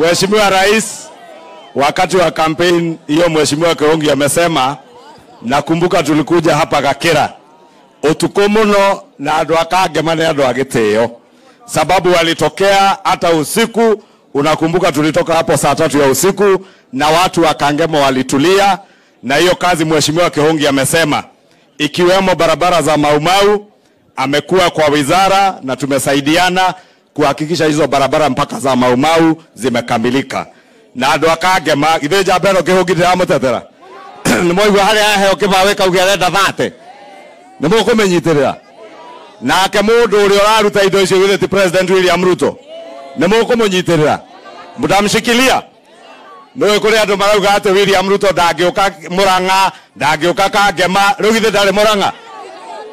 Mheshimiwa Rais, wakati wa campaign hiyo Mheshimiwa Kihongi amesema, nakumbuka tulikuja hapa Gakira utukomuno na andu akangema ni andu agiteo, sababu walitokea hata usiku. Unakumbuka tulitoka hapo saa 3 ya usiku na watu wa Kangema walitulia. Na hiyo kazi Mheshimiwa Kihongi amesema, ikiwemo barabara za Maumau, amekuwa kwa wizara na tumesaidiana kuhakikisha hizo barabara mpaka za Maumau zimekamilika. Na andu akangema ithe jambero Kihongi ndiramutetera nimoigua hari aheo kibaweka ugerenda thate nimukumenyitirira nake mundu uri uraruta indo icio withe ti President William Ruto nimukumunyitira mutamshikilia. Ndio kuri andu marauga ati William Ruto ndangĩũka Murang'a, ndangĩũka Kangema, rĩu githe ndarĩ Murang'a,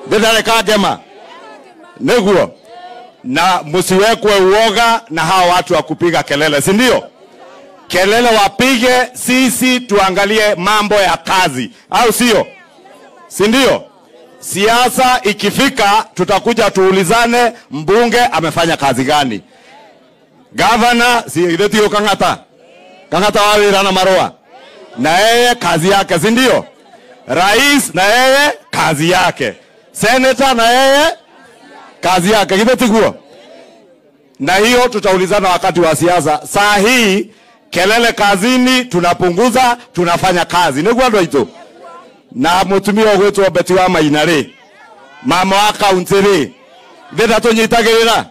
ndarĩ Kangema, niguo. Na msiwekwe uoga na hawa watu wa kupiga kelele, si ndio? Kelele wapige, sisi tuangalie mambo ya kazi, au sio? Si ndio? Siasa ikifika tutakuja tuulizane mbunge amefanya kazi gani. Governor si idetio Kang'ata wawira na Marua na yeye kazi yake, si ndio? Rais na yeye kazi yake, senator na yeye kazi yake, idetiguo. Na hiyo tutaulizana wakati wa siasa. Saa hii kelele kazini tunapunguza, tunafanya kazi. Niguo ndo ito. Na mutumia ogwetwo Beti wa Mainari mama wa county ri ndeta tunyitagirira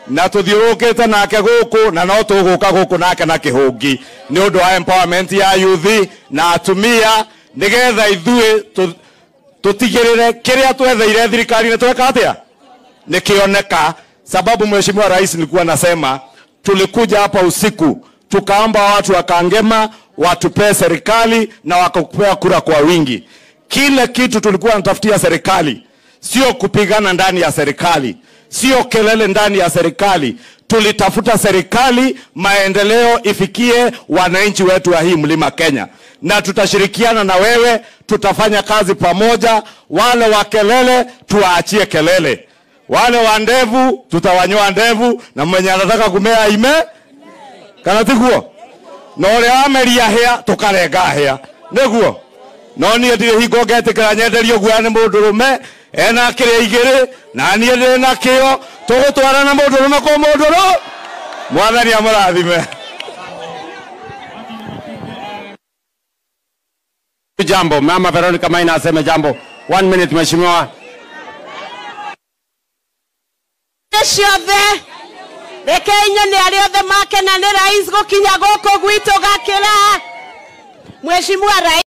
na tuthiurukite nake guku na no tuguka guku nake na Kihongi ni undu wa empowerment ya youth na atumia, nigetha ithuĩ tutigirire kiria twetheire thirikari ni tweka atia nikioneka. Sababu Mheshimiwa Rais nilikuwa nasema, tulikuja hapa usiku tukaomba watu wa Kangema watupe serikali na wakakupea kura kwa wingi. Kile kitu tulikuwa tunatafutia serikali, sio kupigana ndani ya serikali, sio kelele ndani ya serikali. Tulitafuta serikali maendeleo ifikie wananchi wetu wa hii mlima Kenya, na tutashirikiana na wewe, tutafanya kazi pamoja. Wale wa kelele tuwaachie kelele, wale wa ndevu tutawanyoa ndevu, na mwenye anataka kumea ime kana tiguo no ri ameria hia tukarenga hia niguo. No ni ndire hingo ngetikira nyenderio gwa ni mundurume ena kiria igiri na ni ndire na kio tugutwarana mundurume ko munduru. Mwathani amurathime. Jambo Mama Veronica Maina aseme jambo. 1 minute Mheshimiwa. Ciothe rekenya ni ari othe make na ni rais gukinya guku gwitu Gakira. Mheshimiwa Rais